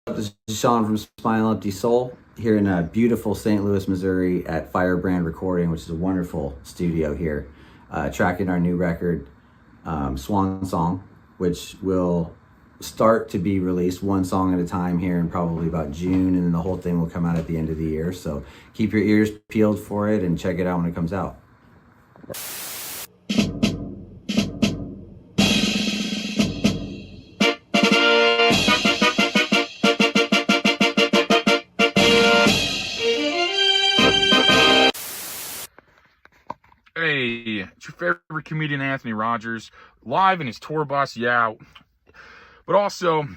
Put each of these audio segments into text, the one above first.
This is Sean from Spinal Empty Soul here in beautiful St. Louis, Missouri at Firebrand Recording, which is a wonderful studio here, tracking our new record, Swan Song, which will start to be released one song at a time here in probably about June, and then the whole thing will come out at the end of the year. So keep your ears peeled for it and check it out when it comes out. Hey, it's your favorite comedian Anthony Rogers, live in his tour bus, yeah. But also,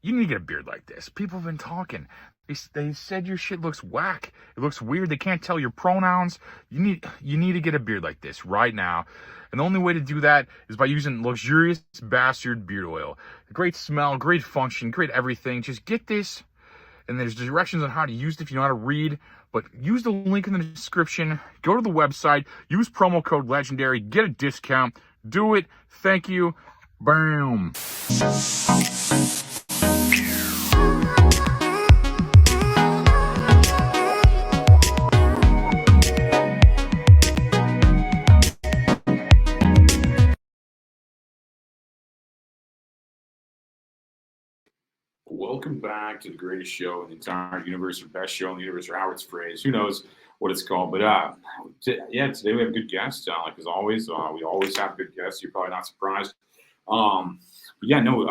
you need to get a beard like this. People have been talking. They said your shit looks whack. It looks weird. They can't tell your pronouns. You need to get a beard like this right now. And the only way to do that is by using luxurious bastard beard oil. Great smell, great function, great everything. Just get this. And there's directions on how to use it if you know how to read. But use the link in the description. Go to the website. Use promo code LEGENDARY. Get a discount. Do it. Thank you. Bam. Welcome back to the greatest show in the entire universe, or best show in the universe, or Howard's phrase. Who knows what it's called? But today we have a good guest. Like as always, we always have good guests. You're probably not surprised. But yeah, no.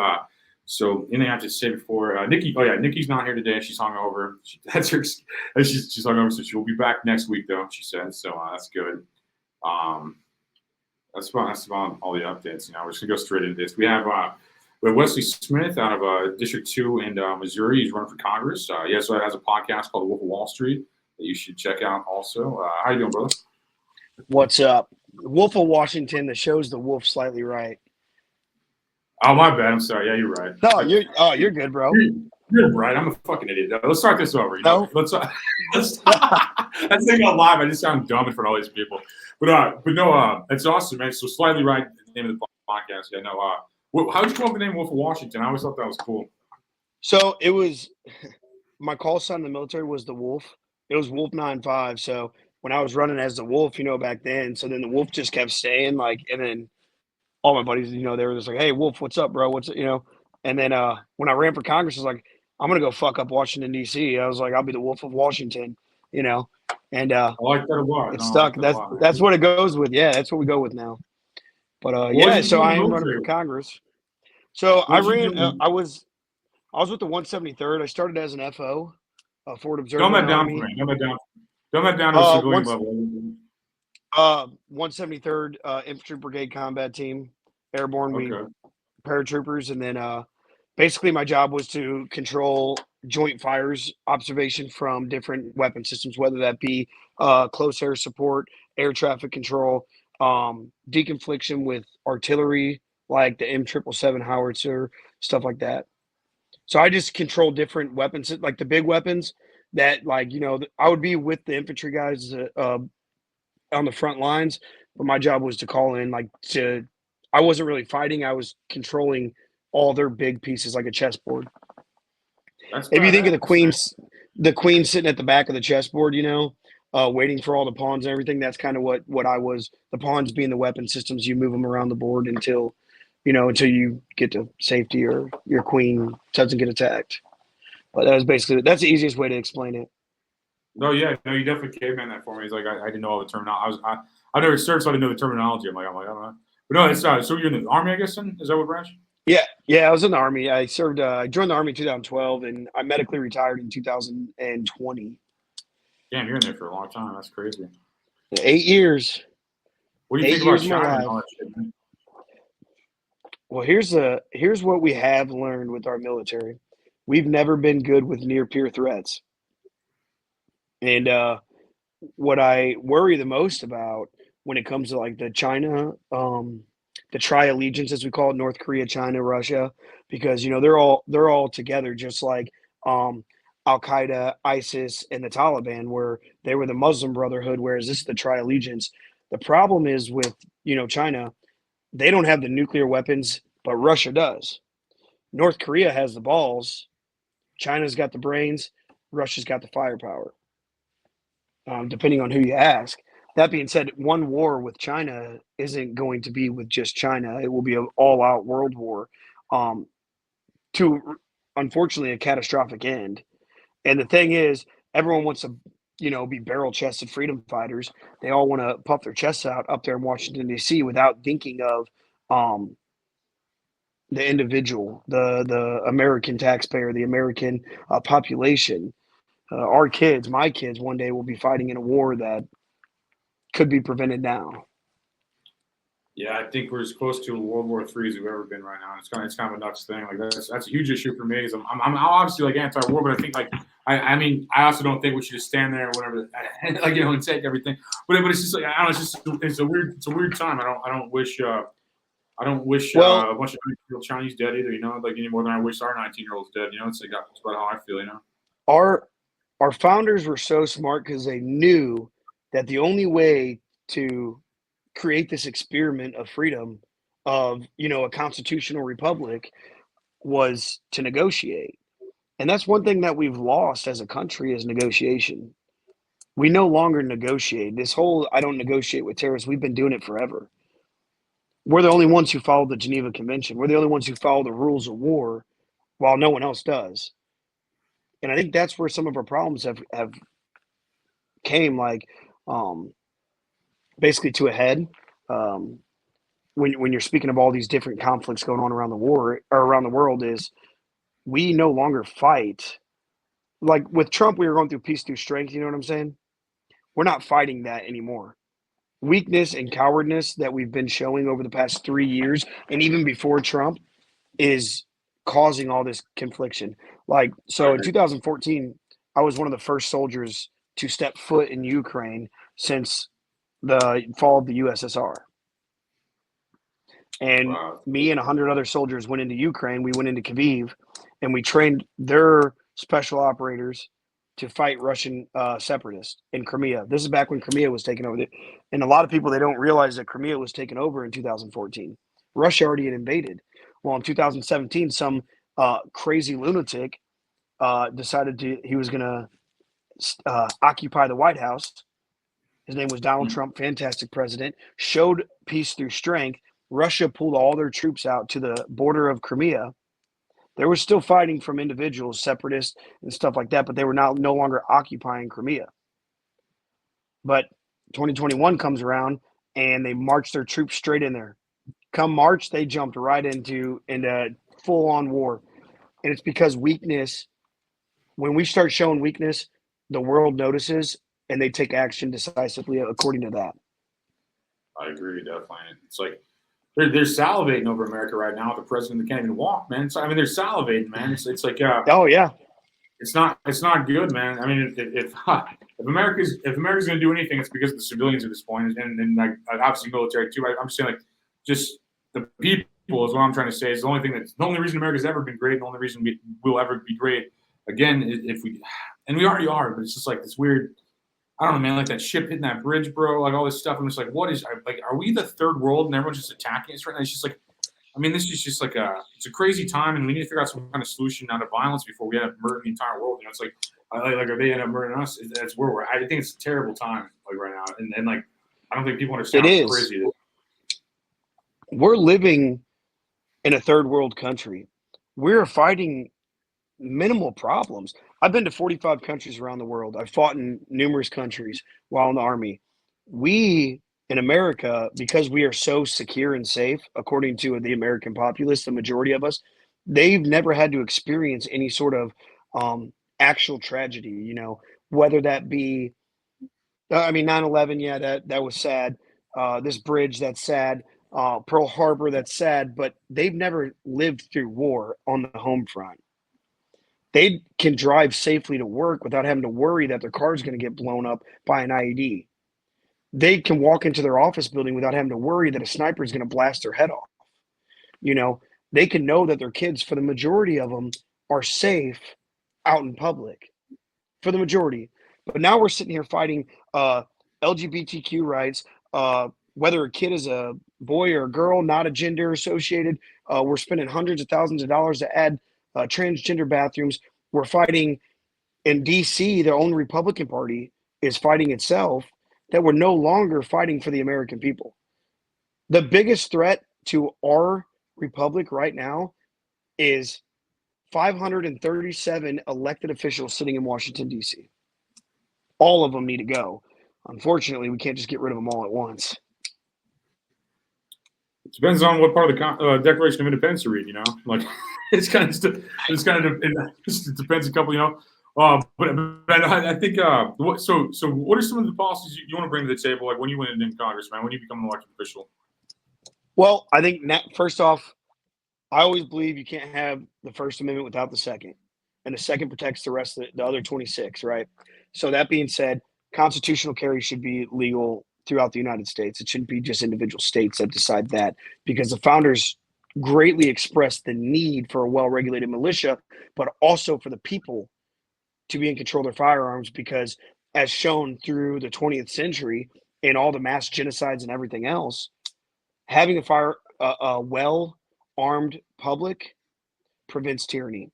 So anything I have to say before Nikki? Oh yeah, Nikki's not here today. She's hungover. That's her. She's hungover, so she'll be back next week, though. She said so. That's good. That's about all the updates. We're just gonna go straight into this. We have Wesley Smith out of District 2 in Missouri. He's running for Congress. He also has a podcast called The Wolf of Wall Street that you should check out also. How you doing, brother? What's up? Wolf of Washington, the show's the wolf slightly right. Oh, my bad. I'm sorry. Yeah, you're right. No, you're good, bro. You're right. I'm a fucking idiot. Let's start this over. Let's let's think out live. I just sound dumb in front of all these people. But no, it's awesome, man. So slightly right, the name of the podcast. Yeah, no. How did you come up with the name Wolf of Washington? I always thought that was cool. So it was my call sign in the military was the Wolf. It was Wolf 95. So when I was running as the Wolf, back then, so then the Wolf just kept staying, and then all my buddies, they were just like, "Hey, Wolf, what's up, bro? What's And then when I ran for Congress, I was like, I'm gonna go fuck up Washington D.C. I was like, I'll be the Wolf of Washington, And I like that a lot. It's stuck. That's what it goes with. Yeah, that's what we go with now. But yeah, so I am running for Congress. So I ran. I was with the 173rd. I started as an FO, Forward Observer. Dumb that down for me. Dumb that down to a civilian level. 173rd Infantry Brigade Combat Team, Airborne. Okay. We paratroopers, and then basically my job was to control joint fires observation from different weapon systems, whether that be close air support, air traffic control, deconfliction with artillery like the M777 howitzer, stuff like that. So I just control different weapons, like the big weapons that, I would be with the infantry guys on the front lines, but my job was to call in, I wasn't really fighting. I was controlling all their big pieces like a chessboard. If you think of the queen sitting at the back of the chessboard, waiting for all the pawns and everything, that's kind of what I was. The pawns being the weapon systems, you move them around the board until you get to safety or your queen doesn't get attacked. But that's the easiest way to explain it. No, yeah, no, you definitely caveman that for me. It's like I didn't know all the terminology. I never served, so I didn't know the terminology. I'm like, I don't know. But no, it's so you're in the Army, I guess. Then is that what branch? Yeah, I was in the Army. I served. I joined the Army in 2012, and I medically retired in 2020. Damn, you're in there for a long time. That's crazy. 8 years. What do you think about China and all that shit, man? Well, here's what we have learned with our military. We've never been good with near-peer threats. And what I worry the most about when it comes to the China, the tri-allegiance, as we call it, North Korea, China, Russia, because they're all together, just like Al Qaeda, ISIS, and the Taliban, where they were the Muslim Brotherhood, whereas this is the tri-allegiance. The problem is with China, they don't have the nuclear weapons, but Russia does. North Korea has the balls. China's got the brains, Russia's got the firepower, depending on who you ask. That being said, one war with China isn't going to be with just China. It will be an all-out world war, um, to unfortunately a catastrophic end. And the thing is, everyone wants to, be barrel-chested freedom fighters. They all want to puff their chests out up there in Washington D.C. without thinking of um, the individual, the American taxpayer, the American population. Our kids, my kids, one day will be fighting in a war that could be prevented now. Yeah, I think we're as close to World War III as we've ever been right now. It's kind of a nuts thing. Like that's a huge issue for me. I'm obviously like anti-war, but I think like I mean I also don't think we should just stand there or whatever, like and take everything. But it's just like I don't know. It's a weird time. I don't wish a bunch of Chinese dead either. Like any more than I wish our 19-year-olds dead. It's like that's about how I feel. Our founders were so smart because they knew that the only way to create this experiment of freedom of a constitutional republic was to negotiate. And that's one thing that we've lost as a country is negotiation. We no longer negotiate. This whole I don't negotiate with terrorists, we've been doing it forever. We're the only ones who follow the Geneva Convention. We're the only ones who follow the rules of war while no one else does. And I think that's where some of our problems have came basically to a head. When you're speaking of all these different conflicts going on around the war or around the world is we no longer fight. Like with Trump, we were going through peace through strength. You know what I'm saying? We're not fighting that anymore. Weakness and cowardness that we've been showing over the past 3 years and even before Trump is causing all this confliction. So in 2014, I was one of the first soldiers to step foot in Ukraine since the fall of the USSR. And me and 100 other soldiers went into Ukraine. We went into Kyiv, and we trained their special operators to fight Russian separatists in Crimea. This is back when Crimea was taken over. And a lot of people, they don't realize that Crimea was taken over in 2014. Russia already had invaded. Well, in 2017, some crazy lunatic decided he was going to occupy the White House. His name was Donald Trump, fantastic president, showed peace through strength. Russia pulled all their troops out to the border of Crimea. They were still fighting from individuals, separatists and stuff like that, but they were no longer occupying Crimea. But 2021 comes around and they marched their troops straight in there. Come March, they jumped right into full-on war. And it's because weakness, when we start showing weakness, the world notices and they take action decisively according to that. I agree, definitely. It's like they're salivating over America right now. The president can't even walk, man. They're salivating, man. It's like oh yeah, it's not good, man. I mean, if America's going to do anything, it's because of the civilians at this point, and like obviously military too. I'm just saying, like, just the people is what I'm trying to say. Is the only reason America's ever been great, and the only reason we'll ever be great again if we already are. But it's just like this weird. I don't know, man. Like that ship hitting that bridge, bro. Like all this stuff. I'm just like, are we the third world and everyone's just attacking us right now? It's just like, I mean, this is just like it's a crazy time, and we need to figure out some kind of solution out of violence before we end up murdering the entire world. It's like, are they end up murdering us? That's where we're. I think it's a terrible time, like right now, and like, I don't think people understand how crazy it is. We're living in a third world country. We're fighting minimal problems. I've been to 45 countries around the world. I've fought in numerous countries while in the Army. We in America, because we are so secure and safe, according to the American populace, the majority of us, they've never had to experience any sort of actual tragedy, whether that be, 9/11, yeah, that was sad. This bridge, that's sad. Pearl Harbor, that's sad. But they've never lived through war on the home front. They can drive safely to work without having to worry that their car is going to get blown up by an IED. They can walk into their office building without having to worry that a sniper is going to blast their head off. They can know that their kids, for the majority of them, are safe out in public. For the majority. But now we're sitting here fighting LGBTQ rights, whether a kid is a boy or a girl, not a gender associated. We're spending hundreds of thousands of dollars to add transgender bathrooms. We're fighting in DC, their own Republican Party is fighting itself, that we're no longer fighting for the American people. The biggest threat to our republic right now is 537 elected officials sitting in Washington, D.C. All of them need to go. Unfortunately, we can't just get rid of them all at once. It depends on what part of the Declaration of Independence you read. Like it depends a couple. But I think so. What are some of the policies you want to bring to the table? Like when you went in Congress, man, when you become an elected official? Well, I think first off, I always believe you can't have the First Amendment without the Second, and the Second protects the rest of the other 26, right? So that being said, constitutional carry should be legal throughout the United States. It shouldn't be just individual states that decide that, because the founders greatly expressed the need for a well-regulated militia, but also for the people to be in control of their firearms, because as shown through the 20th century and all the mass genocides and everything else, having a well-armed public prevents tyranny.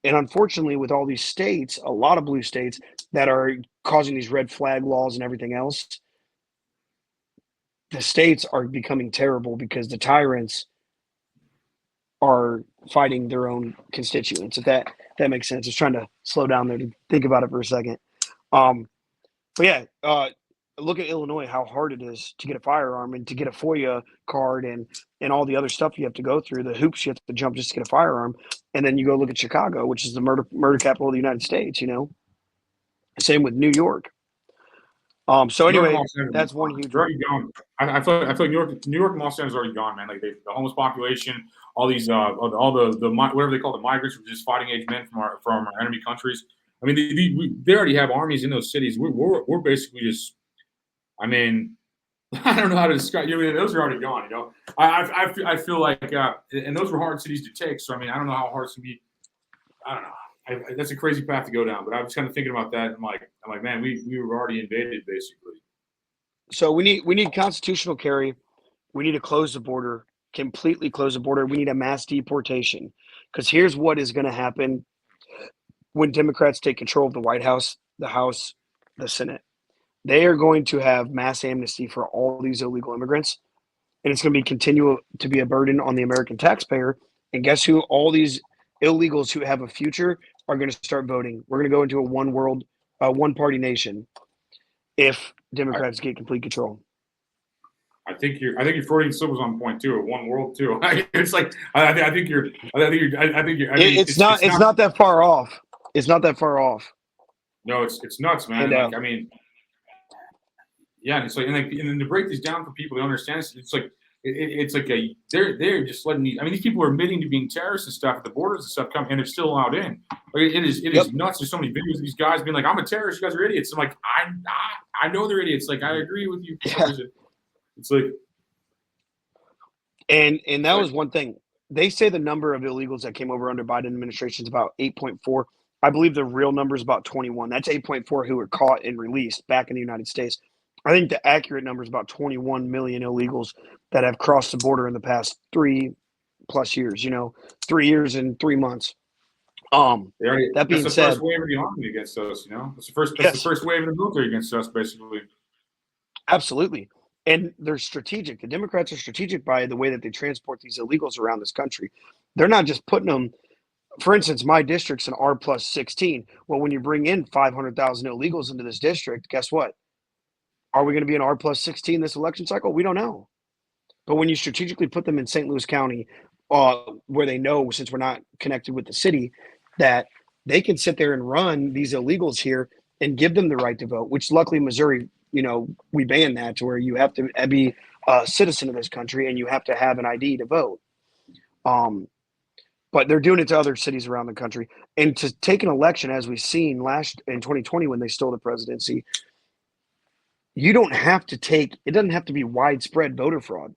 And unfortunately, with all these states, a lot of blue states that are causing these red flag laws and everything else, the states are becoming terrible because the tyrants are fighting their own constituents. If that makes sense. I was trying to slow down there to think about it for a second. But yeah, look at Illinois, how hard it is to get a firearm and to get a FOIA card and all the other stuff you have to go through, the hoops you have to jump just to get a firearm. And then you go look at Chicago, which is the murder capital of the United States, Same with New York. So anyway, that's one huge. They're already gone. I feel like New York and Los Angeles are already gone, man. Like the homeless population, all these, all the whatever they call the migrants, which is fighting age men from our enemy countries. I mean, they already have armies in those cities. We're basically just. I mean, I don't know how to describe. Those are already gone. I feel like, and those were hard cities to take. So I mean, I don't know how hard it's gonna be. I don't know. That's a crazy path to go down, but I was kind of thinking about that. I'm like, man, we were already invaded basically. So we need constitutional carry. We need to close the border, completely close the border. We need a mass deportation, because here's what is going to happen when Democrats take control of the White House, the House, the Senate. They are going to have mass amnesty for all these illegal immigrants, and it's going to continue to be a burden on the American taxpayer. And guess who? All these illegals who have a future are going to start voting. We're going to go into a one-party nation if Democrats get complete control. I think your Freudian slip was on point too. One world too. It's like It's not that far off. It's not that far off. No, it's nuts, man. I mean, yeah. It's like and then to break this down for people to understand, it's like they're just letting these. I mean, these people are admitting to being terrorists and stuff at the borders and stuff, and they're still allowed in. Like it is nuts. There's so many videos of these guys being like, "I'm a terrorist. You guys are idiots." I'm like, I know they're idiots. Like I agree with you. Yeah. It's like, and that was one thing. They say the number of illegals that came over under Biden administration is about 8.4. I believe the real number is about 21. That's 8.4 who were caught and released back in the United States. I think the accurate number is about 21 million illegals that have crossed the border in the past 3+ years. 3 years and 3 months. That being that's the said, first wave of the army against us. That's the first wave of the military against us, basically. Absolutely. And they're strategic. The Democrats are strategic by the way that they transport these illegals around this country. They're not just putting them, for instance, my district's an R+16. Well, when you bring in 500,000 illegals into this district, guess what? Are we going to be an R+16 this election cycle? We don't know. But when you strategically put them in St. Louis County, where they know, since we're not connected with the city, that they can sit there and run these illegals here and give them the right to vote, which luckily Missouri, we banned that, to where you have to be a citizen of this country and you have to have an ID to vote. But they're doing it to other cities around the country. And to take an election, as we've seen in 2020 when they stole the presidency, it doesn't have to be widespread voter fraud.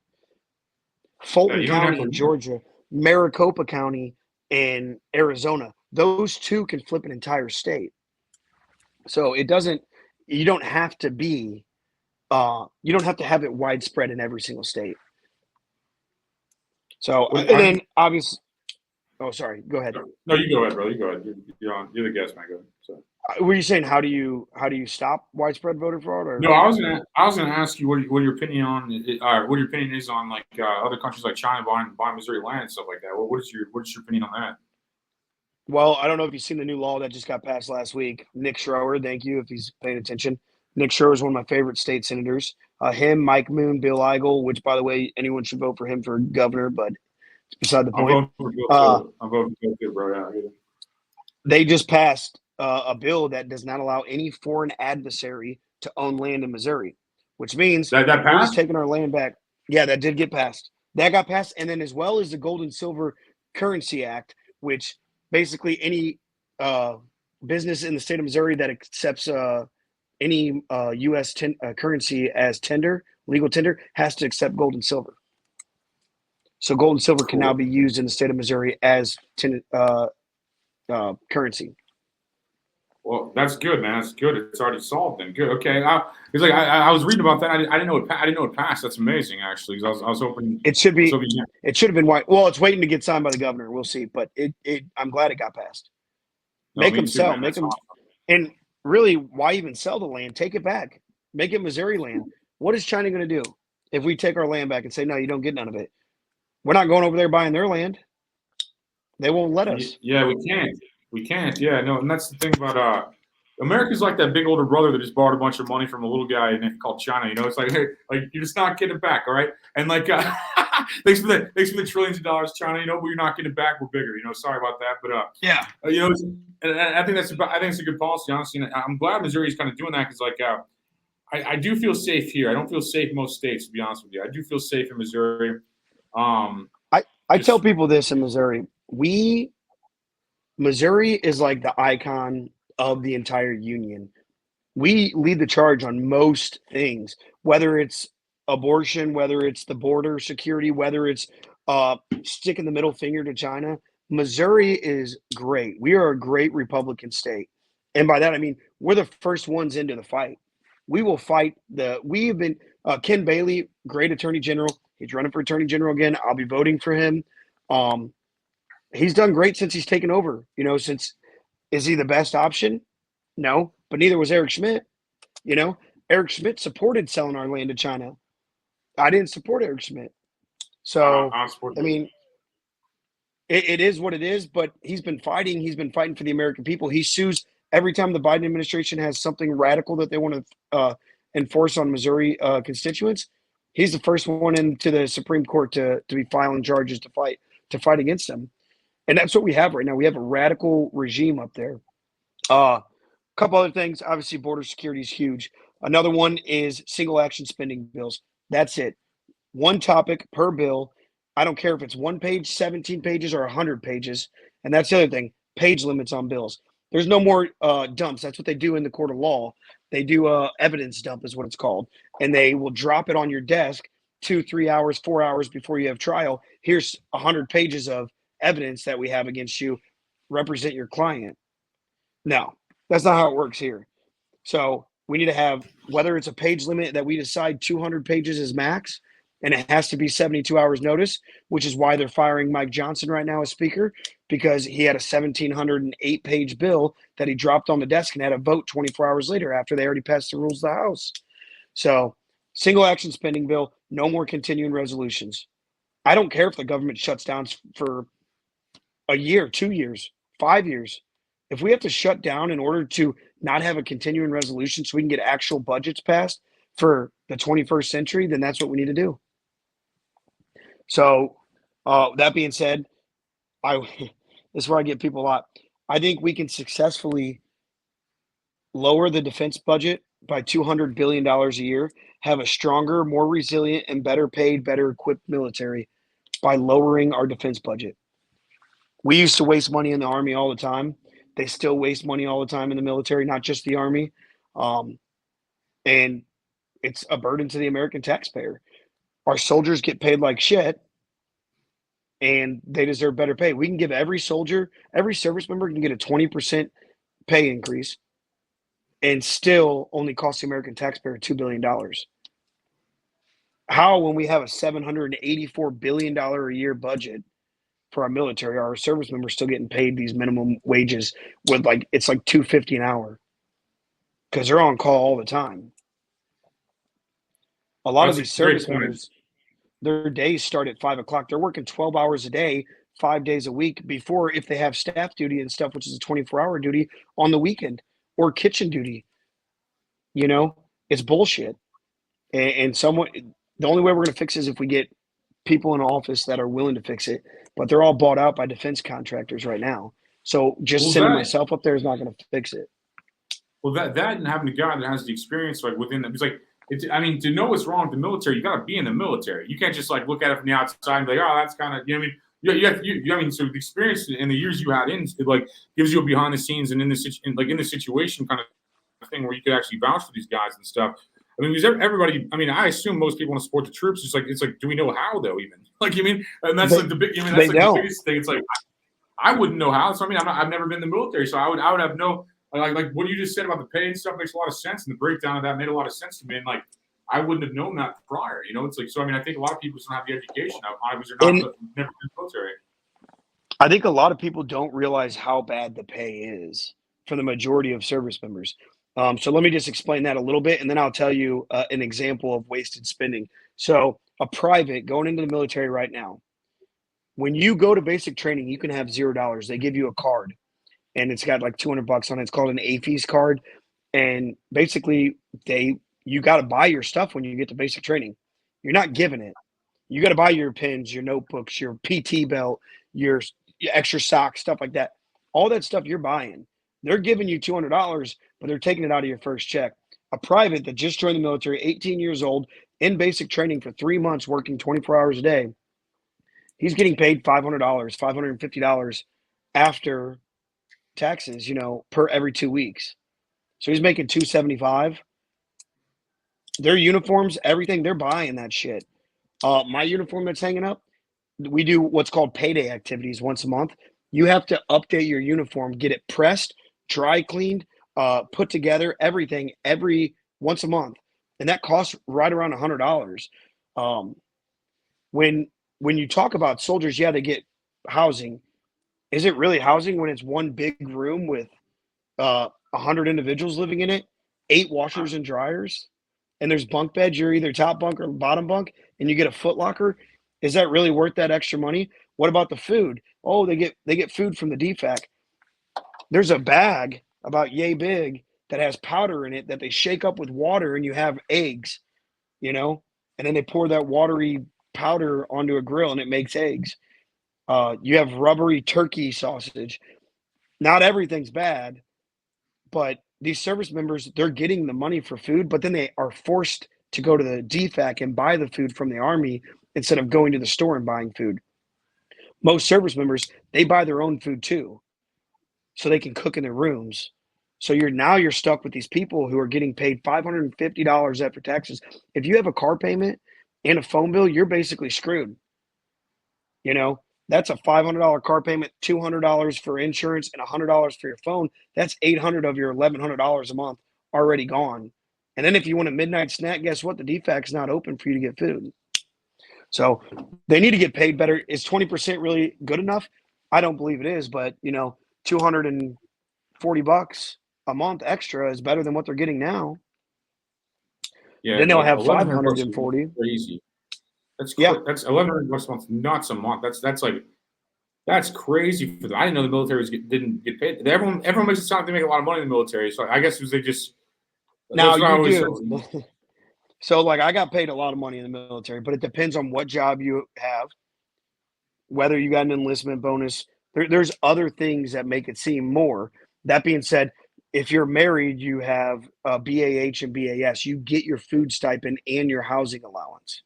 Fulton County in Georgia, Maricopa County in Arizona, those two can flip an entire state. So you don't have to have it widespread in every single state. So, and then obviously, Oh, sorry. Go ahead. No, you go ahead, brother. You go ahead. You're the guest, man. Go ahead. So. Were you saying how do you stop widespread voter fraud? Or No, I was gonna ask you what your opinion on what your opinion is on like other countries like China buying Missouri land and stuff like that. What is your opinion on that? well, I don't know if you've seen the new law that just got passed last week. Nick Schroer, thank you if he's paying attention. Nick Schroer is one of my favorite state senators. Him, Mike Moon, Bill Eigel, which by the way, anyone should vote for him for governor, but it's beside the I'm point. voting for Bill Uh, too. I'm voting for Bill too, bro. Yeah. they just passed a bill that does not allow any foreign adversary to own land in Missouri, which means That we're just passed? taking our land back. Yeah, that did get passed. That got passed, and then as well as the Gold and Silver Currency Act, which basically any business in the state of Missouri that accepts any U.S. currency as legal tender, has to accept gold and silver. So gold and silver can now Cool. be used in the state of Missouri as currency. Well, that's good, man. That's good. It's already solved. Then good. Okay. It's like I was reading about that. I didn't know I didn't know it passed. That's amazing, actually. 'Cause I was hoping. It should be. Yeah. It should have been white. Well, it's waiting to get signed by the governor. We'll see. But I'm glad it got passed. Make Me them too, sell. man. Make That's them. awesome. And really, why even sell the land? Take it back. Make it Missouri land. What is China going to do if we take our land back and say, no, you don't get none of it? We're not going over there buying their land. They won't let us. Yeah, we can't. We can't. Yeah, no, and that's the thing about America's like that big older brother that just borrowed a bunch of money from a little guy called China. You know, it's like, hey, like you're just not getting it back, all right? And like, thanks for the trillions of dollars, China. You know, but you're not getting it back. We're bigger. You know, sorry about that, but Yeah. you know, and I think it's a good policy, honestly. And I'm glad Missouri's kind of doing that because like. I do feel safe here. I don't feel safe in most states, to be honest with you. I do feel safe in Missouri. I tell people this in Missouri. Missouri is like the icon of the entire union. We lead the charge on most things, whether it's abortion, whether it's the border security, whether it's sticking the middle finger to China. Missouri is great. We are a great Republican state. And by that, I mean, we're the first ones into the fight. We will fight we have been, Ken Bailey, great attorney general. He's running for attorney general again. I'll be voting for him. He's done great since he's taken over. You know, is he the best option? No, but neither was Eric Schmidt. You know, Eric Schmidt supported selling our land to China. I didn't support Eric Schmidt. So, I mean, it is what it is, but he's been fighting. He's been fighting for the American people. He sues every time the Biden administration has something radical that they want to enforce on Missouri constituents. He's the first one into the Supreme Court to be filing charges to fight against them. And that's what we have right now. We have a radical regime up there. A couple other things. Obviously, border security is huge. Another one is single action spending bills. That's it. One topic per bill. I don't care if it's 1 page, 17 pages, or 100 pages. And that's the other thing, page limits on bills. There's no more dumps. That's what they do in the court of law. They do evidence dump is what it's called. And they will drop it on your desk 2, 3 hours, 4 hours before you have trial. Here's 100 pages of evidence that we have against you. Represent your client. No, that's not how it works here. So we need to have, whether it's a page limit that we decide 200 pages is max, and it has to be 72 hours notice, which is why they're firing Mike Johnson right now as speaker, because he had a 1,708 page bill that he dropped on the desk and had a vote 24 hours later after they already passed the rules of the House. So single action spending bill, no more continuing resolutions. I don't care if the government shuts down for a year, 2 years, 5 years. If we have to shut down in order to not have a continuing resolution so we can get actual budgets passed for the 21st century, then that's what we need to do. So that being said, this is where I get people a lot. I think we can successfully lower the defense budget by $200 billion a year, have a stronger, more resilient, and better paid, better equipped military by lowering our defense budget. We used to waste money in the Army all the time. They still waste money all the time in the military, not just the Army. And it's a burden to the American taxpayer. Our soldiers get paid like shit, and they deserve better pay. We can give every soldier, every service member can get a 20% pay increase and still only cost the American taxpayer $2 billion. How, when we have a $784 billion a year budget for our military, our service members still getting paid these minimum wages with it's like $2.50 an hour because they're on call all the time. A lot of That's a these great service point. members, their days start at 5 o'clock. They're working 12 hours a day, 5 days a week before, if they have staff duty and stuff, which is a 24-hour duty on the weekend or kitchen duty. It's bullshit. And the only way we're going to fix it is if we get people in office that are willing to fix it, but they're all bought out by defense contractors right now. So just sending myself up there is not going to fix it. Well, that and having a guy that has the experience, like within the, it's like, to know what's wrong with the military, you got to be in the military. You can't just like look at it from the outside and be like, oh, that's kind of, you know what I mean? So the experience in the years you had it like gives you a behind the scenes and in the situation kind of thing where you could actually vouch for these guys and stuff. I mean, because everybody, I assume most people want to support the troops. It's like, do we know how though? Even and that's the biggest thing. It's like I wouldn't know how. So I've never been in the military, so I would have no like what you just said about the pay and stuff makes a lot of sense, and the breakdown of that made a lot of sense to me. And like I wouldn't have known that prior. It's like so. I think a lot of people just don't have the education. Obviously, never been in the military. I think a lot of people don't realize how bad the pay is for the majority of service members. So let me just explain that a little bit, and then I'll tell you an example of wasted spending. So a private going into the military right now, when you go to basic training, you can have $0. They give you a card, and it's got like $200 on it. It's called an AFES card, and basically you got to buy your stuff when you get to basic training. You're not given it. You got to buy your pens, your notebooks, your PT belt, your extra socks, stuff like that. All that stuff you're buying. They're giving you $200, but they're taking it out of your first check. A private that just joined the military, 18 years old, in basic training for 3 months, working 24 hours a day, he's getting paid $500, $550 after taxes, per every 2 weeks. So he's making $275. Their uniforms, everything, they're buying that shit. My uniform that's hanging up, we do what's called payday activities once a month. You have to update your uniform, get it pressed, dry cleaned, put together, everything every once a month, and that costs right around $100. When you talk about soldiers, yeah, they get housing. Is it really housing when it's one big room with 100 individuals living in it, 8 washers and dryers, and there's bunk beds? You're either top bunk or bottom bunk, and you get a foot locker. Is that really worth that extra money? What about the food? Oh, they get food from the DFAC. There's a bag about yay big that has powder in it that they shake up with water, and you have eggs, and then they pour that watery powder onto a grill and it makes eggs. You have rubbery turkey sausage. Not everything's bad, but these service members, they're getting the money for food, but then they are forced to go to the DFAC and buy the food from the Army instead of going to the store and buying food. Most service members, they buy their own food too, so they can cook in their rooms. So you're stuck with these people who are getting paid $550 after taxes. If you have a car payment and a phone bill, you're basically screwed. That's a $500 car payment, $200 for insurance, and $100 for your phone. That's $800 of your $1,100 a month already gone. And then if you want a midnight snack, guess what? The DFAC is not open for you to get food. So they need to get paid better. Is 20% really good enough? I don't believe it is, but $240 a month extra is better than what they're getting now. Yeah, then they'll have $540. Crazy. That's $1,100 a month, nuts a month. That's crazy for them. I didn't know the military didn't get paid. Everyone makes it sound like they make a lot of money in the military. So I guess they just now you do. So like I got paid a lot of money in the military, but it depends on what job you have, whether you got an enlistment bonus. There's other things that make it seem more. That being said, if you're married, you have BAH and BAS. You get your food stipend and your housing allowance.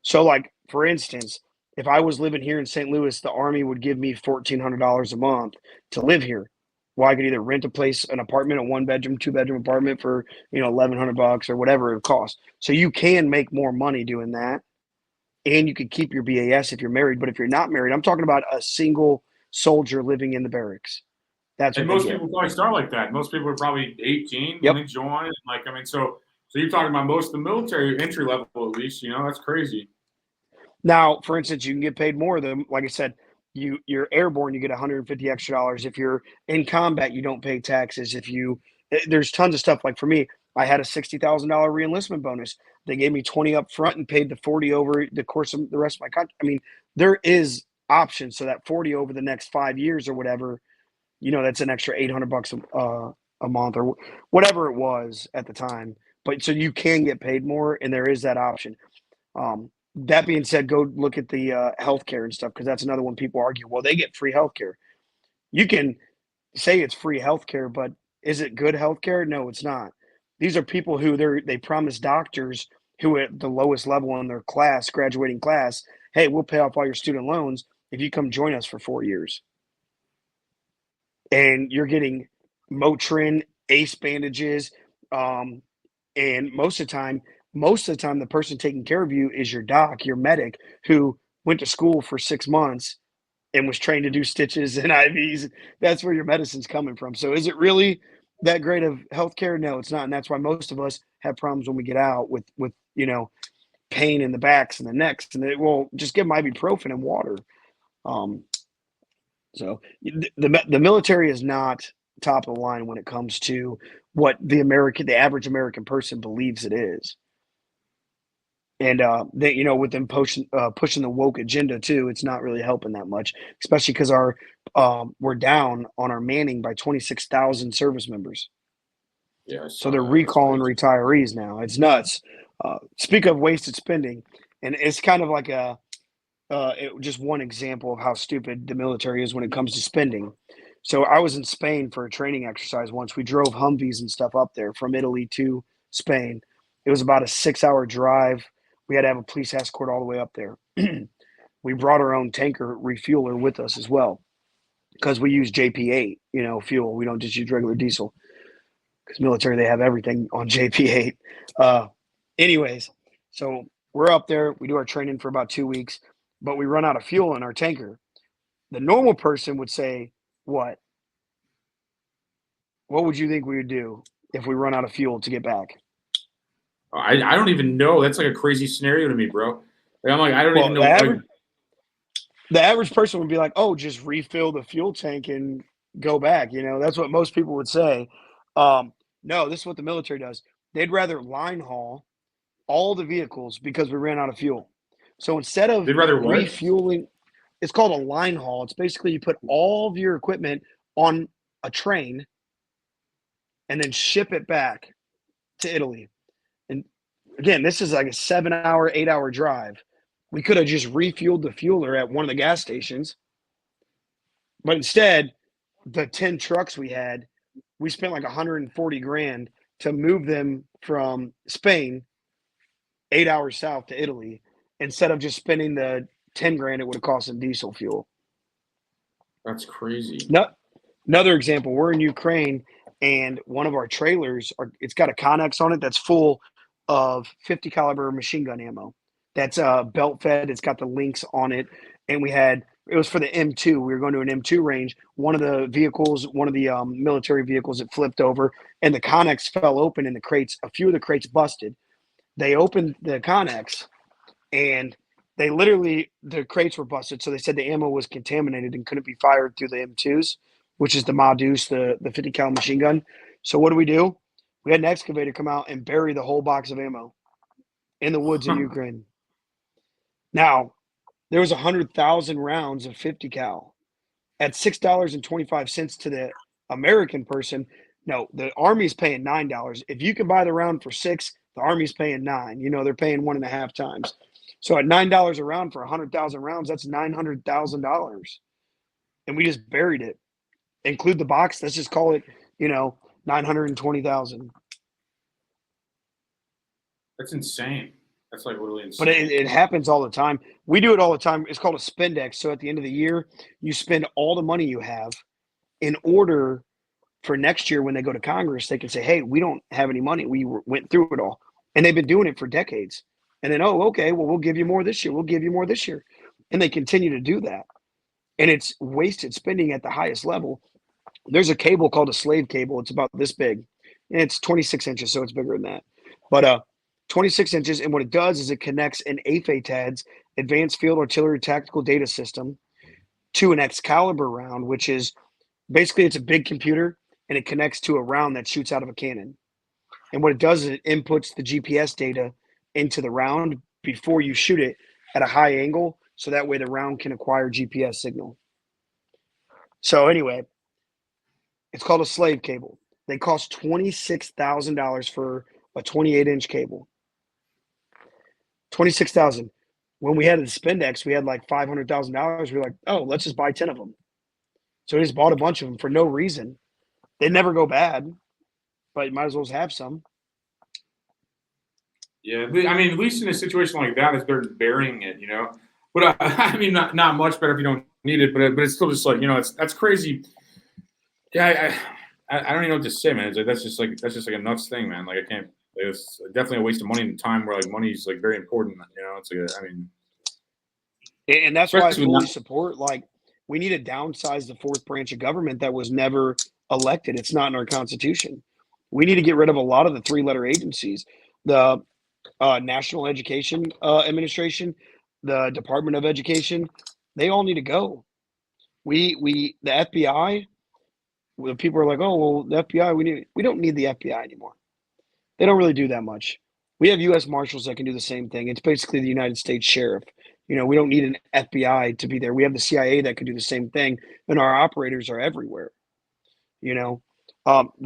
So like, for instance, if I was living here in St. Louis, the Army would give me $1,400 a month to live here. Well, I could either rent a place, an apartment, a 1-bedroom, 2-bedroom apartment for, $1,100 or whatever it costs. So you can make more money doing that. And you could keep your BAS if you're married. But if you're not married, I'm talking about a single soldier living in the barracks. That's what most people probably start like that. Most people are probably 18 when they join. So you're talking about most of the military entry level, at least, that's crazy. Now, for instance, you can get paid more than, like I said, you're airborne, you get 150 extra dollars. If you're in combat, you don't pay taxes. There's tons of stuff. Like for me, I had a $60,000 reenlistment bonus. They gave me 20 up front and paid the 40 over the course of the rest of my contract. I mean, there is options. So that 40 over the next 5 years or whatever, that's an extra $800 a month or whatever it was at the time. But so you can get paid more, and there is that option. That being said, go look at the healthcare and stuff, because that's another one people argue. Well, they get free healthcare. You can say it's free healthcare, but is it good healthcare? No, it's not. These are people who they promise doctors who at the lowest level in their class, graduating class, hey, we'll pay off all your student loans if you come join us for 4 years. And you're getting Motrin, ACE bandages, and most of the time, the person taking care of you is your doc, your medic, who went to school for 6 months and was trained to do stitches and IVs. That's where your medicine's coming from. So is it really that great of healthcare? No, it's not. And that's why most of us have problems when we get out with pain in the backs and the necks, and they will just give them ibuprofen and water. So the military is not top of the line when it comes to what the average American person believes it is. And with them pushing the woke agenda too, it's not really helping that much, especially because we're down on our manning by 26,000 service members. Yeah. So they're recalling retirees now. It's nuts. Speak of wasted spending, and it's kind of like just one example of how stupid the military is when it comes to spending. So I was in Spain for a training exercise once. We drove Humvees and stuff up there from Italy to Spain. It was about a 6-hour drive. We had to have a police escort all the way up there. We brought our own tanker refueler with us as well, because we use JP8, fuel. We don't just use regular diesel, because military, they have everything on JP8. Anyways, so we're up there. We do our training for about 2 weeks, but we run out of fuel in our tanker. The normal person would say, what? What would you think we would do if we run out of fuel to get back? I don't even know. That's like a crazy scenario to me, bro. Like, I'm like, I don't even know. The average person would be like, oh, just refill the fuel tank and go back. That's what most people would say. No, this is what the military does. They'd rather line haul all the vehicles because we ran out of fuel. So instead of refueling, it's called a line haul. It's basically you put all of your equipment on a train and then ship it back to Italy. And again, this is like a 7-hour, 8-hour drive. We could have just refueled the fueler at one of the gas stations. But instead, the 10 trucks we had, we spent like $140,000 to move them from Spain 8 hours south to Italy, instead of just spending the $10,000 it would have cost in diesel fuel. That's crazy. Another example, we're in Ukraine, and one of our trailers, it's got a Connex on it that's full of 50 caliber machine gun ammo. That's belt fed. It's got the links on it. And it was for the M2. We were going to an M2 range. One of the military vehicles, it flipped over, and the Connex fell open, and a few of the crates busted. They opened the Connex, and the crates were busted. So they said the ammo was contaminated and couldn't be fired through the M2s, which is the Madus, the 50 cal machine gun. So what do? We had an excavator come out and bury the whole box of ammo in the woods in Ukraine. Now, there was 100,000 rounds of 50 cal at $6.25 to the American person. No, the Army's paying $9. If you can buy the round for $6, the Army's paying $9. They're paying 1.5 times. So at $9 a round for 100,000 rounds, that's $900,000. And we just buried it. Include the box. Let's just call it, 920,000. That's insane. That's like really insane. But it happens all the time. We do it all the time. It's called a spendex. So at the end of the year, you spend all the money you have in order for next year when they go to Congress, they can say, hey, we don't have any money. We went through it all. And they've been doing it for decades. And then, oh, okay, well, we'll give you more this year. We'll give you more this year. And they continue to do that. And it's wasted spending at the highest level. There's a cable called a slave cable. It's about this big. And it's 26 inches, so it's bigger than that. But 26 inches. And what it does is it connects an AFATADS, Advanced Field Artillery Tactical Data System, to an Excalibur round, which is basically it's a big computer and it connects to a round that shoots out of a cannon. And what it does is it inputs the GPS data into the round before you shoot it at a high angle, so that way the round can acquire GPS signal. So anyway, it's called a slave cable. They cost $26,000 for a 28-inch cable. 26,000. When we had the Spendex, we had like $500,000. We were like, oh, let's just buy 10 of them. So we just bought a bunch of them for no reason. They never go bad, but you might as well have some. Yeah, I mean, at least in a situation like that, is they're burying it, But I mean, not much better if you don't need it, but it's still just like that's crazy. Yeah, I don't even know what to say, man. It's like that's just like a nuts thing, man. Like I can't. It's definitely a waste of money and time. Where like money is like very important, It's like I mean, and that's why I fully support. Like we need to downsize the fourth branch of government that was never elected. It's not in our constitution. We need to get rid of a lot of the three-letter agencies. The National Education Administration, the Department of Education, they all need to go. The FBI, the people are like, oh well, the FBI, we don't need the FBI anymore. They don't really do that much. We have U.S. Marshals that can do the same thing. It's basically the United States Sheriff. We don't need an FBI to be there. We have the CIA that can do the same thing, and our operators are everywhere. We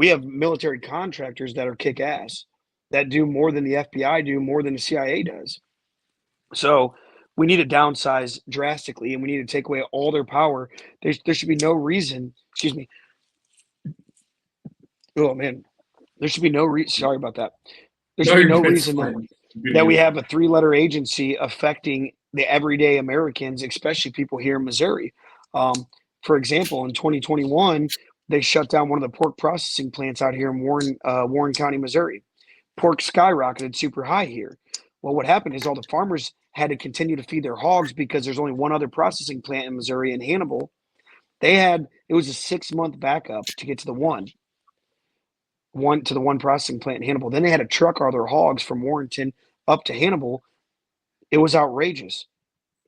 have military contractors that are kick ass, that do more than the FBI do, more than the CIA does. So we need to downsize drastically, and we need to take away all their power. There should be no reason. Excuse me. Oh man, there should be no reason. Sorry about that. There should be no reason that we have a three-letter agency affecting the everyday Americans, especially people here in Missouri. For example, in 2021, they shut down one of the pork processing plants out here in Warren County, Missouri. Pork skyrocketed super high here. Well, what happened is all the farmers had to continue to feed their hogs because there's only one other processing plant in Missouri, in Hannibal. It was a 6-month backup to get to the one processing plant in Hannibal. Then they had to truck all their hogs from Warrenton up to Hannibal. It was outrageous.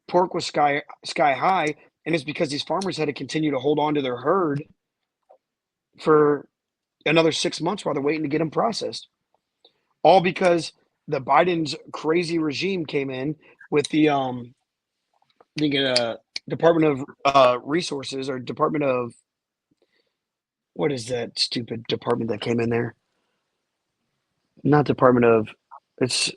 Pork was sky high, and it's because these farmers had to continue to hold on to their herd for another 6 months while they're waiting to get them processed. All because the Biden's crazy regime came in with the Department of Resources, or Department of, what is that stupid department that came in there? Not Department of, it's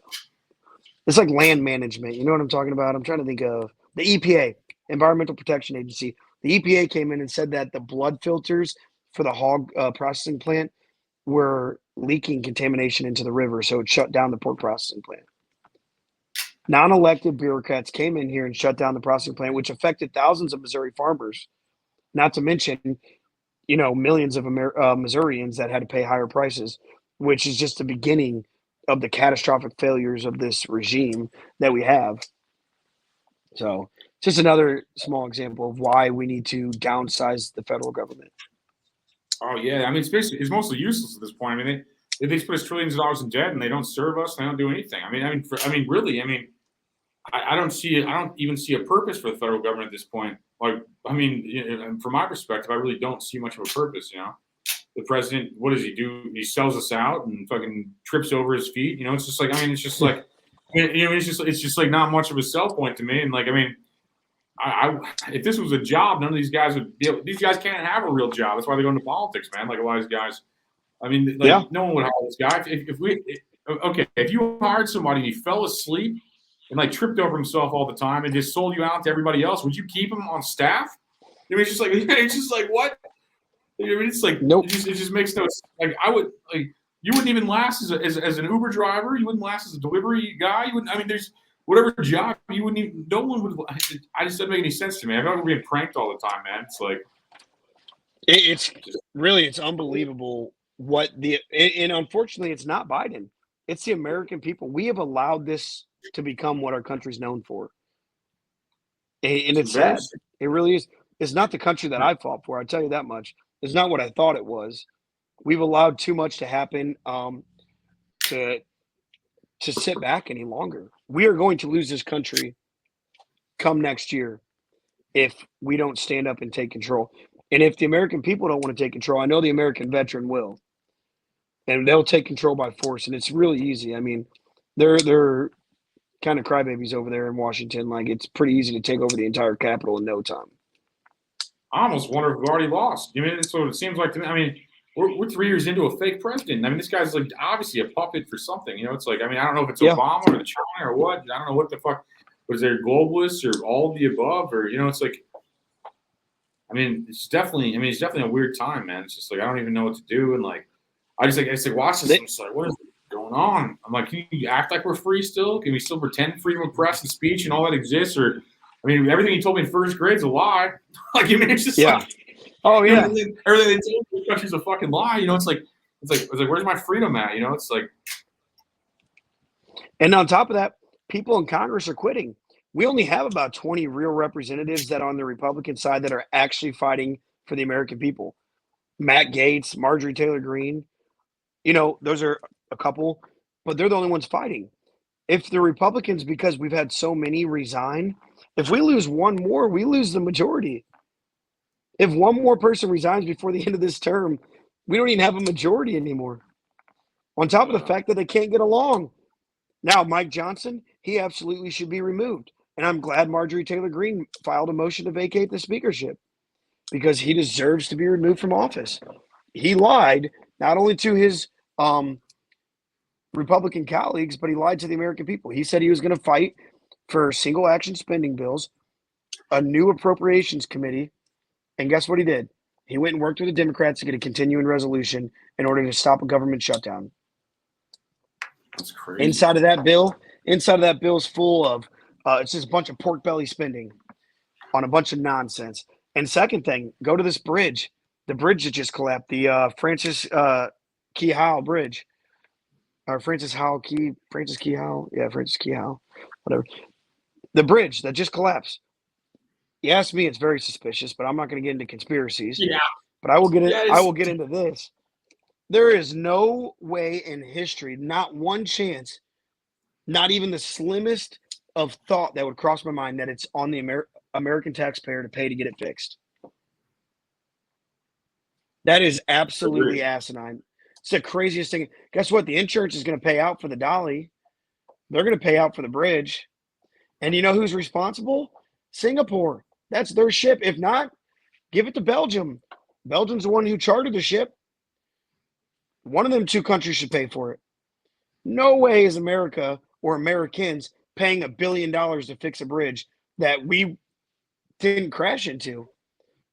like land management. You know what I'm talking about? I'm trying to think of the EPA, Environmental Protection Agency. The EPA came in and said that the blood filters for the hog processing plant were leaking contamination into the river, so it shut down the pork processing plant. Non-elected bureaucrats came in here and shut down the processing plant, which affected thousands of Missouri farmers, not to mention, millions of Missourians that had to pay higher prices, which is just the beginning of the catastrophic failures of this regime that we have. So just another small example of why we need to downsize the federal government. Oh yeah, I mean it's mostly useless at this point. I mean they put us trillions of dollars in debt and they don't serve us. They don't do anything. I don't even see a purpose for the federal government at this point. From my perspective, I really don't see much of a purpose. The president, what does he do? He sells us out and fucking trips over his feet. It's just like it's just like not much of a sell point to me. And if this was a job, none of these guys would be able. These guys can't have a real job. That's why they go into politics, man. Like a lot of these guys. No one would hire this guy. If you hired somebody and he fell asleep and tripped over himself all the time and just sold you out to everybody else, would you keep him on staff? It's just like what? It's like nope. It just makes no sense. You wouldn't even last as an Uber driver. You wouldn't last as a delivery guy. You wouldn't. There's whatever job you wouldn't even. No one would. I just doesn't make any sense to me. I feel like we're being pranked all the time, man. It's like it's unbelievable and unfortunately it's not Biden. It's the American people. We have allowed this to become what our country's known for, and it's sad. It really is. It's not the country that I fought for. I tell you that much. It's not what I thought it was. We've allowed too much to happen to sit back any longer. We are going to lose this country come next year. if we don't stand up and take control. And if the American people don't want to take control, I know the American veteran will, and they'll take control by force. And it's really easy. I mean, they're kind of crybabies over there in Washington. Like, it's pretty easy to take over the entire Capitol in no time. I almost wonder if we've already lost. I mean, it's what it seems like to me. I mean, we're 3 years into a fake president. I mean, this guy's like obviously a puppet for something. You know, it's like, I mean, I don't know if it's Obama or the China or what. I don't know what the fuck. Was there globalists or all of the above? Or, you know, it's like, I mean, it's definitely a weird time, man. It's just like, I don't even know what to do. And like, I just watch this. I'm just like, what is going on? I'm like, can you act like we're free still? Can we still pretend freedom of press and speech and all that exists? Or, I mean, everything you told me in first grade is a lie. Like, I mean, it's just like, oh yeah, everything they tell you in the country's a fucking lie. You know, it's like, where's my freedom at? You know, it's like. And on top of that, people in Congress are quitting. We only have about 20 real representatives that are on the Republican side that are actually fighting for the American people. Matt Gaetz, Marjorie Taylor Greene, you know, those are a couple, but they're the only ones fighting. If the Republicans, because we've had so many resign, if we lose one more, we lose the majority. If one more person resigns before the end of this term, we don't even have a majority anymore. On top of the fact that they can't get along. Now, Mike Johnson, he absolutely should be removed. And I'm glad Marjorie Taylor Greene filed a motion to vacate the speakership because he deserves to be removed from office. He lied not only to his Republican colleagues, but he lied to the American people. He said he was going to fight for single action spending bills, a new appropriations committee, and guess what he did? He went and worked with the Democrats to get a continuing resolution in order to stop a government shutdown. That's crazy. Inside of that bill is full of it's just a bunch of pork belly spending on a bunch of nonsense. And second thing, go to this bridge, the bridge that just collapsed, the Francis Key Howell Bridge, or Francis Key Howell, whatever. The bridge that just collapsed. You ask me, it's very suspicious, but I'm not going to get into conspiracies. Yeah. But I will get into this. There is no way in history, not one chance, not even the slimmest of thought that would cross my mind that it's on the American taxpayer to pay to get it fixed. That is absolutely asinine. It's the craziest thing. Guess what? The insurance is going to pay out for the dolly. They're going to pay out for the bridge. And you know who's responsible? Singapore. That's their ship. If not, give it to Belgium. Belgium's the one who chartered the ship. One of them two countries should pay for it. No way is America or Americans paying $1 billion to fix a bridge that we didn't crash into.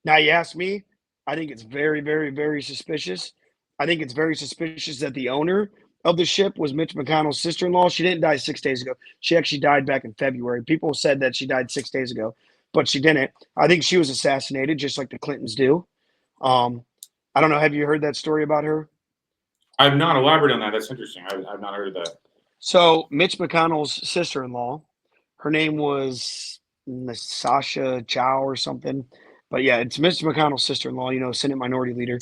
Now, you ask me, I think it's very, very, very suspicious. I think it's very suspicious that the owner of the ship was Mitch McConnell's sister-in-law. She didn't die 6 days ago. She actually died back in February. People said that she died 6 days ago, but she didn't. I think she was assassinated just like the Clintons do. I don't know. Have you heard that story about her? I've not elaborated on that. That's interesting. I've not heard of that. So Mitch McConnell's sister-in-law, her name was Sasha Chow or something. But yeah, it's Mitch McConnell's sister-in-law, you know, Senate Minority Leader.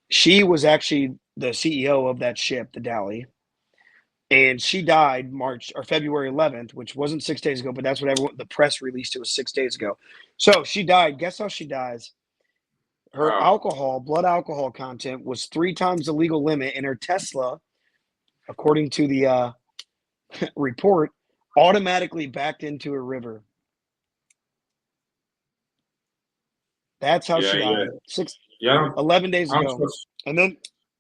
She was actually the CEO of that ship, the Dally. And she died February 11th, which wasn't 6 days ago, but that's what the press released. It was 6 days ago. So she died. Guess how she dies? Her blood alcohol content was 3 times the legal limit, and her Tesla, according to the report, automatically backed into a river. That's how she died. 11 days ago. And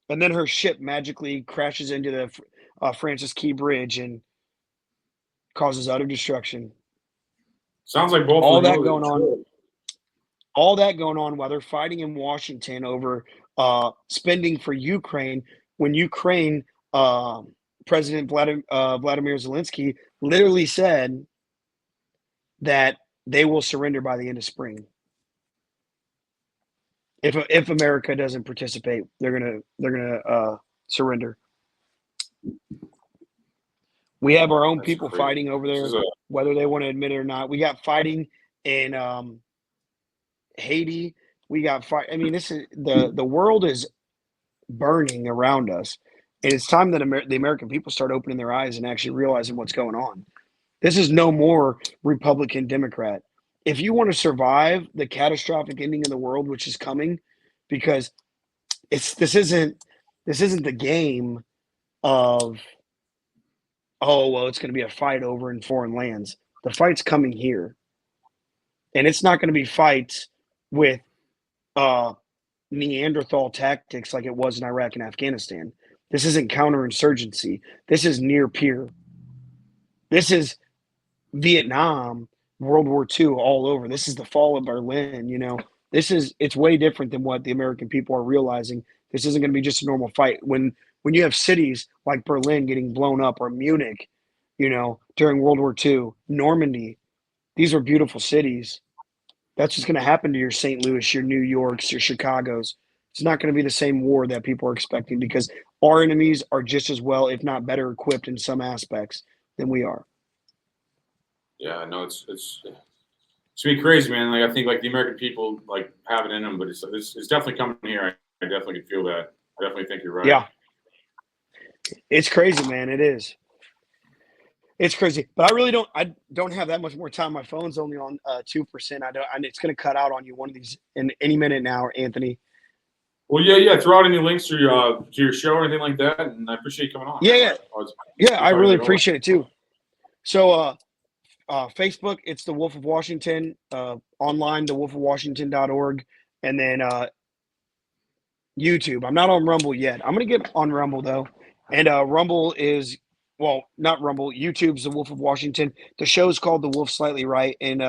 then her ship magically crashes into the Francis Key Bridge and causes utter destruction. Sounds like both all that going on. All that going on while they're fighting in Washington over spending for Ukraine, when Ukraine President Vladimir Zelensky literally said that they will surrender by the end of spring. If America doesn't participate, they're gonna surrender. We have our own people fighting over there, whether they want to admit it or not. We got fighting in Haiti. We got fight. I mean, this is the world is burning around us, and it's time that the American people start opening their eyes and actually realizing what's going on. This is no more Republican, Democrat. if you want to survive the catastrophic ending of the world, which is coming, because this isn't the game of, oh well, it's going to be a fight over in foreign lands. The fight's coming here, and it's not going to be fights with uh, Neanderthal tactics like it was in Iraq and Afghanistan. This isn't counterinsurgency. This is near peer. This is Vietnam, World War II all over. This is the fall of Berlin. It's way different than what the American people are realizing. This isn't going to be just a normal fight. When you have cities like Berlin getting blown up, or Munich, during World War II, Normandy, these are beautiful cities. That's just going to happen to your St. Louis, your New Yorks, your Chicagos. It's not going to be the same war that people are expecting, because our enemies are just as well, if not better, equipped in some aspects than we are. Yeah, no, it's gonna be crazy, man. Like I think like the American people like have it in them, but it's definitely coming here. I definitely can feel that. I definitely think you're right. Yeah, it's crazy, man. It is. It's crazy, but I don't have that much more time. My phone's only on 2%. It's going to cut out on you one of these in any minute now, Anthony. Well, yeah. Throw out any links to your show or anything like that, and I appreciate you coming on. Yeah. I really appreciate it too. So, Facebook, it's the Wolf of Washington. Online, thewolfofwashington.org, and then YouTube. I'm not on Rumble yet. I'm going to get on Rumble though, and Rumble is. Well, not Rumble. YouTube's The Wolf of Washington. The show's called The Wolf Slightly Right, and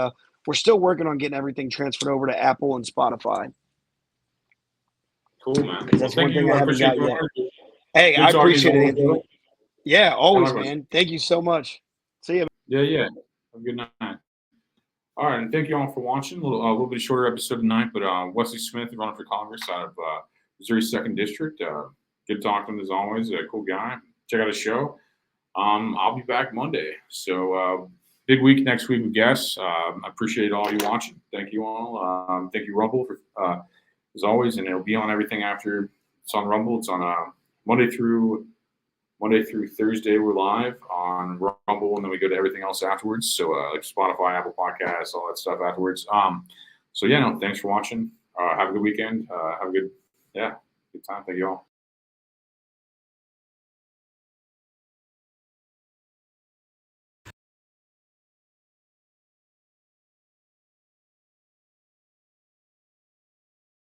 we're still working on getting everything transferred over to Apple and Spotify. Cool, man. That's one thing I haven't got yet. Good Hey, I appreciate it, talking Anthony. to you. Yeah, always, Likewise. man. Thank you so much. See you. Yeah. Have a good night. All right, and thank you all for watching. A little bit shorter episode tonight, but Wesley Smith, running for Congress out of Missouri 2nd District. Good talking to him as always. A cool guy. Check out his show. I'll be back Monday. So big week next week with guests. I appreciate all you watching. Thank you all. Thank you, Rumble, for as always, and it'll be on everything after it's on Rumble. It's on Monday through Thursday. We're live on Rumble, and then we go to everything else afterwards. So like Spotify, Apple Podcasts, all that stuff afterwards. So yeah, no, thanks for watching. Have a good weekend. Have a good time. Thank you all.